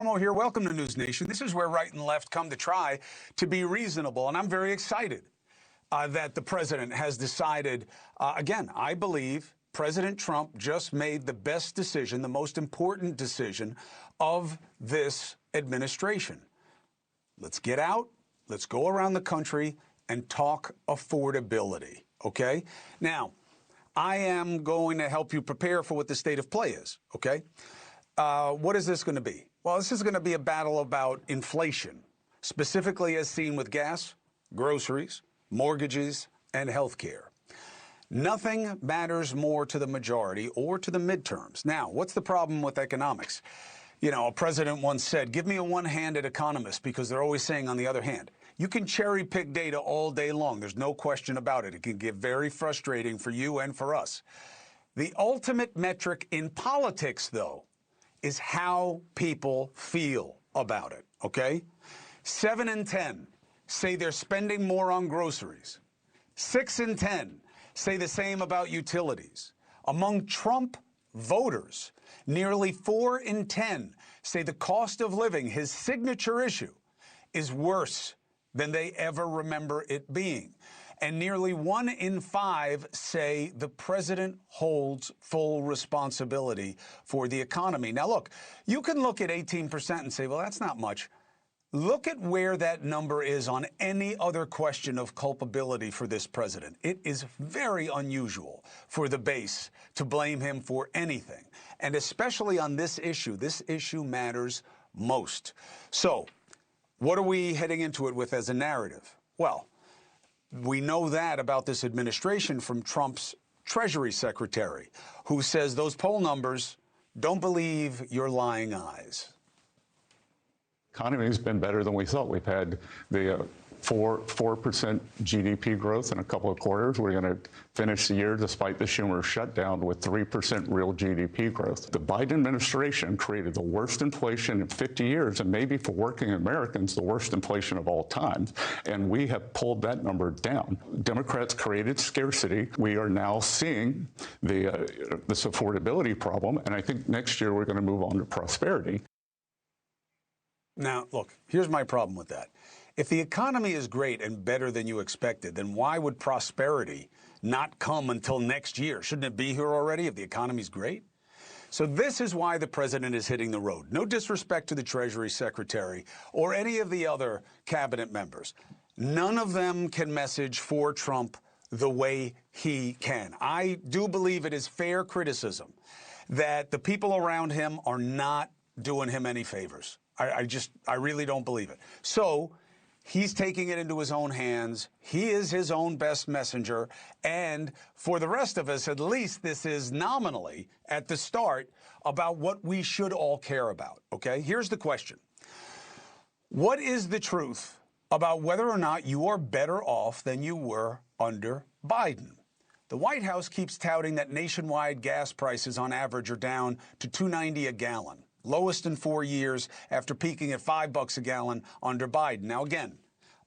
Cuomo here. Welcome to NewsNation. This is where right and left come to try to be reasonable, and I'm very excited that the president has decided, again, I believe President Trump just made the best decision, the most important decision of this administration. Let's get out, let's go around the country and talk affordability, okay? Now, I am going to help you prepare for what the state of play is, okay? What is this going to be? Well, this is going to be a battle about inflation, specifically as seen with gas, groceries, mortgages, and health care. Nothing matters more to the majority or to the midterms. Now, what's the problem with economics? You know, a president once said, give me a one-handed economist, because they're always saying on the other hand. You can cherry pick data all day long. There's no question about it. It can get very frustrating for you and for us. The ultimate metric in politics, though, is how people feel about it, okay? 7 in 10 say they're spending more on groceries. 6 in 10 say the same about utilities. Among Trump voters, nearly 4 in 10 say the cost of living, his signature issue, is worse than they ever remember it being. And nearly 1 in 5 say the president holds full responsibility for the economy. Now, look, you can look at 18% and say, well, that's not much. Look at where that number is on any other question of culpability for this president. It is very unusual for the base to blame him for anything. And especially on this issue matters most. So what are we heading into it with as a narrative? Well, we know that about this administration from Trump's Treasury Secretary, who says those poll numbers, don't believe your lying eyes. Economy has been better than we thought. We've had the 4% GDP growth in a couple of quarters. We're going to finish the year, despite the Schumer shutdown, with 3% real GDP growth. The Biden administration created the worst inflation in 50 years, and maybe for working Americans, the worst inflation of all time. And we have pulled that number down. Democrats created scarcity. We are now seeing this affordability problem, and I think next year we're going to move on to prosperity. Now, look, here's my problem with that. If the economy is great and better than you expected, then why would prosperity not come until next year? Shouldn't it be here already if the economy's great? So this is why the president is hitting the road. No disrespect to the Treasury Secretary or any of the other cabinet members. None of them can message for Trump the way he can. I do believe it is fair criticism that the people around him are not doing him any favors. I really don't believe it. So he's taking it into his own hands. He is his own best messenger. And for the rest of us, at least this is nominally at the start about what we should all care about. Okay, here's the question. What is the truth about whether or not you are better off than you were under Biden? The White House keeps touting that nationwide gas prices on average are down to $2.90 a gallon. Lowest in 4 years after peaking at $5 a gallon under Biden. Now, again,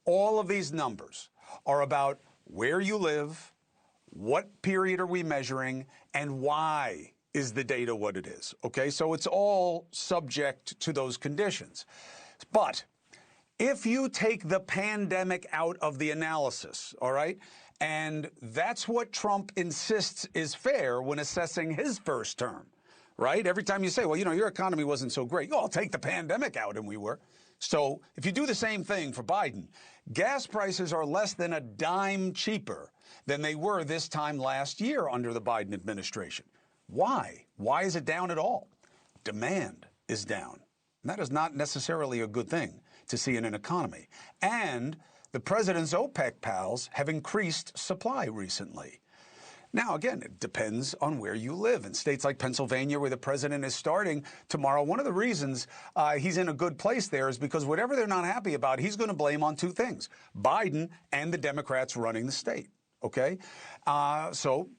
all of these numbers are about where you live, what period are we measuring, and why is the data what it is. Okay, so it's all subject to those conditions. But if you take the pandemic out of the analysis, all right, and that's what Trump insists is fair when assessing his first term. Right? Every time you say, well, you know, your economy wasn't so great. Oh, I'll take the pandemic out, and we were. So if you do the same thing for Biden, gas prices are less than a dime cheaper than they were this time last year under the Biden administration. Why? Why is it down at all? Demand is down. And that is not necessarily a good thing to see in an economy. And the president's OPEC pals have increased supply recently. Now, again, it depends on where you live. In states like Pennsylvania, where the president is starting tomorrow, one of the reasons he's in a good place there is because whatever they're not happy about, he's going to blame on 2 things, Biden and the Democrats running the state. Okay? So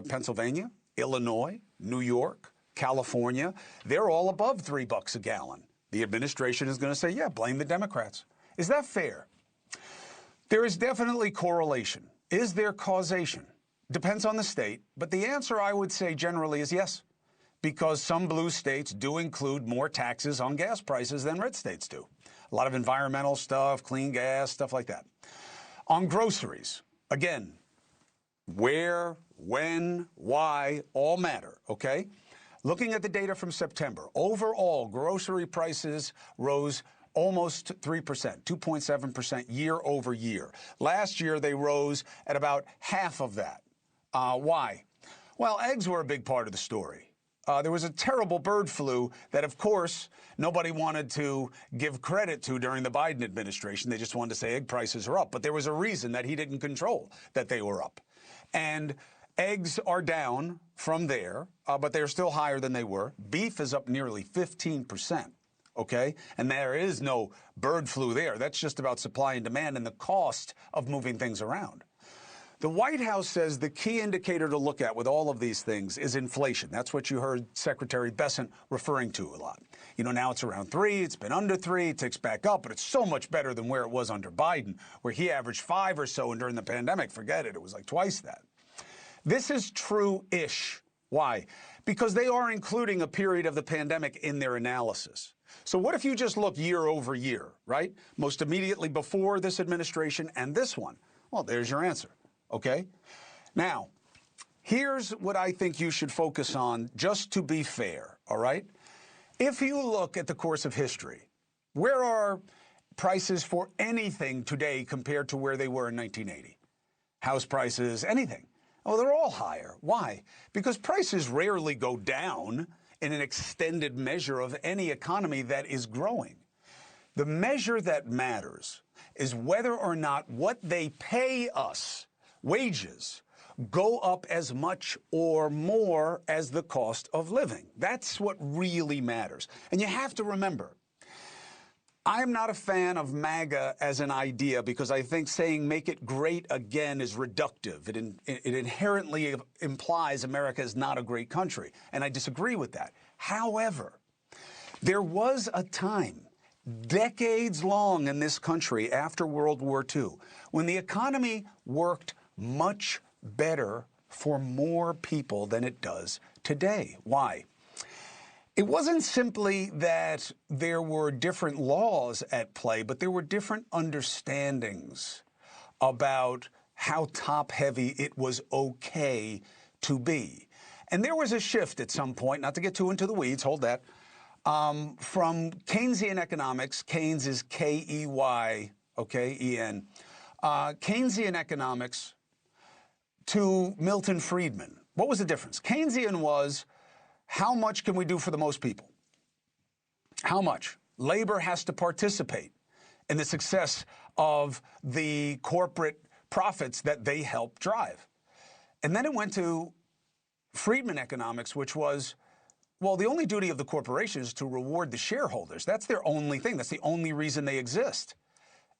Pennsylvania, Illinois, New York, California, they're all above $3 a gallon. The administration is going to say, yeah, blame the Democrats. Is that fair? There is definitely correlation. Is there causation? Depends on the state, but the answer I would say generally is yes. because some blue states do include more taxes on gas prices than red states do. A lot of environmental stuff, clean gas, stuff like that. On groceries, again, where, when, why, all matter, okay? Looking at the data from September, overall grocery prices rose almost 3%, 2.7% year over year. Last year, they rose at about half of that. Why? Well, eggs were a big part of the story. There was a terrible bird flu that, of course, nobody wanted to give credit to during the Biden administration. They just wanted to say egg prices are up. But there was a reason that he didn't control that they were up. And eggs are down from there, but they're still higher than they were. Beef is up nearly 15%, okay? And there is no bird flu there. That's just about supply and demand and the cost of moving things around. The White House says the key indicator to look at with all of these things is inflation. That's what you heard Secretary Bessent referring to a lot. You know, now it's around 3, it's been under 3, it ticks back up, but it's so much better than where it was under Biden, where he averaged 5 or so, and during the pandemic, forget it, it was like twice that. This is true-ish. Why? Because they are including a period of the pandemic in their analysis. So what if you just look year over year, right? Most immediately before this administration and this one. Well, there's your answer. Okay? Now, here's what I think you should focus on just to be fair, all right? If you look at the course of history, where are prices for anything today compared to where they were in 1980? House prices, anything. Oh, they're all higher. Why? Because prices rarely go down in an extended measure of any economy that is growing. The measure that matters is whether or not what they pay us, wages, go up as much or more as the cost of living. That's what really matters. And you have to remember, I'm not a fan of MAGA as an idea because I think saying make it great again is reductive. It inherently implies America is not a great country, and I disagree with that. However, there was a time, decades long in this country after World War II, when the economy worked much better for more people than it does today. Why? It wasn't simply that there were different laws at play, but there were different understandings about how top-heavy it was okay to be. And there was a shift at some point, not to get too into the weeds, hold that, from Keynesian economics, Keynes is K-E-Y, okay, E-N, Keynesian economics to Milton Friedman. What was the difference? Keynesian was, how much can we do for the most people? How much? Labor has to participate in the success of the corporate profits that they help drive. And then it went to Friedman economics, which was, well, the only duty of the corporation is to reward the shareholders. That's their only thing. That's the only reason they exist.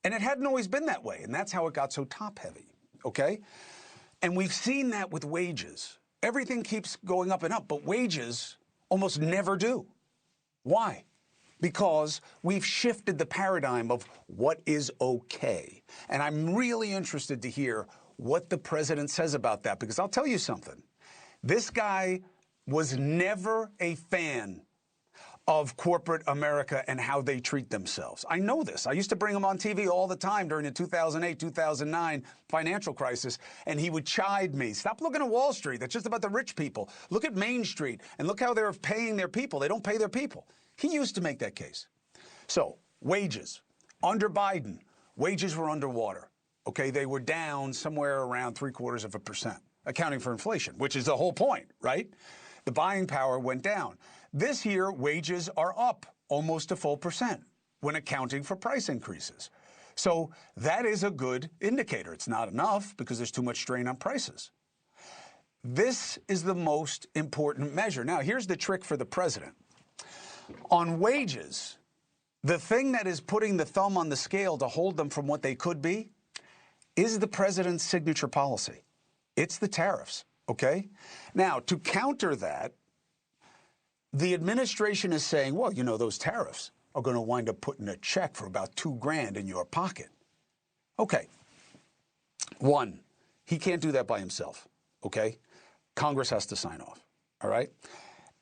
And it hadn't always been that way. And that's how it got so top-heavy, okay? And we've seen that with wages. Everything keeps going up and up, but wages almost never do. Why? Because we've shifted the paradigm of what is okay. And I'm really interested to hear what the president says about that, because I'll tell you something. This guy was never a fan of corporate America and how they treat themselves. I know this. I used to bring him on TV all the time during the 2008, 2009 financial crisis, and he would chide me. Stop looking at Wall Street. That's just about the rich people. Look at Main Street, and look how they're paying their people. They don't pay their people. He used to make that case. So, wages. Under Biden, wages were underwater. Okay, they were down somewhere around 0.75%, accounting for inflation, which is the whole point, right? The buying power went down. This year, wages are up almost a full percent when accounting for price increases. So that is a good indicator. It's not enough because there's too much strain on prices. This is the most important measure. Now, here's the trick for the president. On wages, the thing that is putting the thumb on the scale to hold them from what they could be is the president's signature policy. It's the tariffs, okay? Now, to counter that, the administration is saying, well, you know, those tariffs are going to wind up putting a check for about $2,000 in your pocket. Okay. One, he can't do that by himself, okay? Congress has to sign off, all right?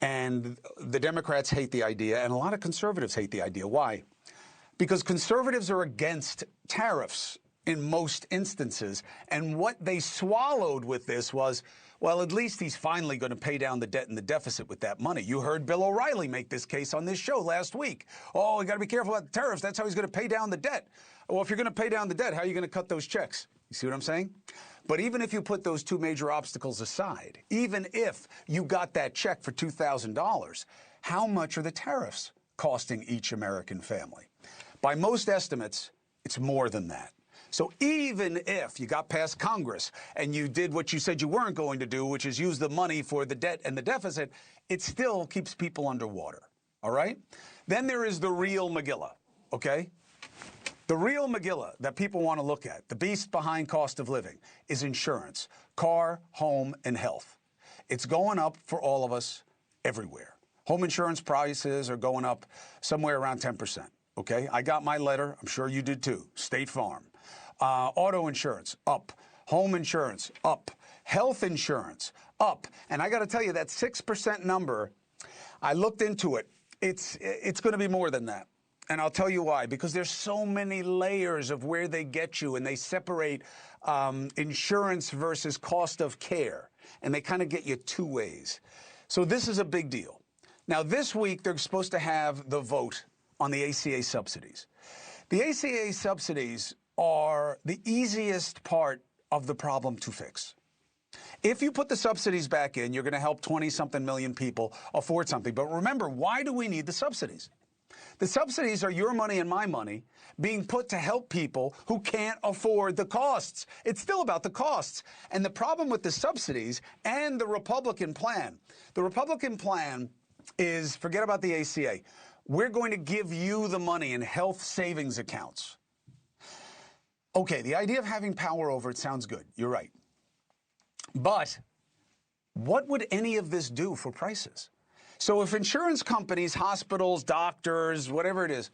And the Democrats hate the idea, and a lot of conservatives hate the idea. Why? Because conservatives are against tariffs in most instances. And what they swallowed with this was, well, at least he's finally going to pay down the debt and the deficit with that money. You heard Bill O'Reilly make this case on this show last week. Oh, you got to be careful about the tariffs. That's how he's going to pay down the debt. Well, if you're going to pay down the debt, how are you going to cut those checks? You see what I'm saying? But even if you put those two major obstacles aside, even if you got that check for $2,000, how much are the tariffs costing each American family? By most estimates, it's more than that. So even if you got past Congress and you did what you said you weren't going to do, which is use the money for the debt and the deficit, it still keeps people underwater, all right? Then there is the real Megillah, okay? The real Megillah that people want to look at, the beast behind cost of living, is insurance, car, home, and health. It's going up for all of us everywhere. Home insurance prices are going up somewhere around 10%, okay? I got my letter. I'm sure you did too. State Farm. Auto insurance, up. Home insurance, up. Health insurance, up. And I got to tell you, that 6% number, I looked into it. It's going to be more than that. And I'll tell you why. Because there's so many layers of where they get you, and they separate insurance versus cost of care. And they kind of get you two ways. So this is a big deal. Now, this week, they're supposed to have the vote on the ACA subsidies. The ACA subsidies are the easiest part of the problem to fix. If you put the subsidies back in, you're going to help 20-something million people afford something. But remember, why do we need the subsidies? The subsidies are your money and my money being put to help people who can't afford the costs. It's still about the costs. And the problem with the subsidies and the Republican plan is, forget about the ACA. We're going to give you the money in health savings accounts. Okay, the idea of having power over it sounds good. You're right. But what would any of this do for prices? So if insurance companies, hospitals, doctors, whatever it is,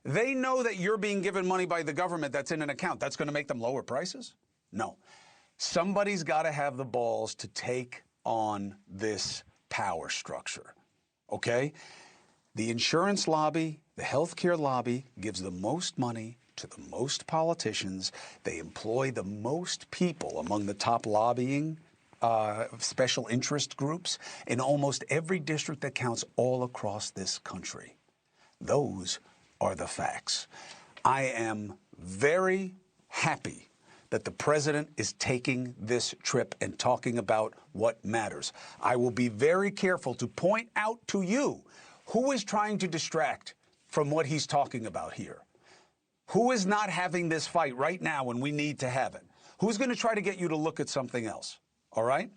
they know that you're being given money by the government that's in an account, that's going to make them lower prices? No. Somebody's got to have the balls to take on this power structure, okay? The insurance lobby, the healthcare lobby gives the most money to the most politicians. They employ the most people among the top lobbying special interest groups in almost every district that counts all across this country. Those are the facts. I am very happy that the president is taking this trip and talking about what matters. I will be very careful to point out to you who is trying to distract from what he's talking about here. Who is not having this fight right now when we need to have it? Who's going to try to get you to look at something else? All right?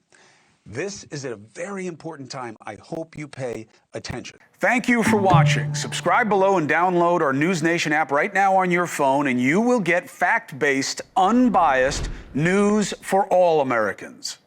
This is a very important time. I hope you pay attention. Thank you for watching. Subscribe below and download our NewsNation app right now on your phone, and you will get fact-based, unbiased news for all Americans.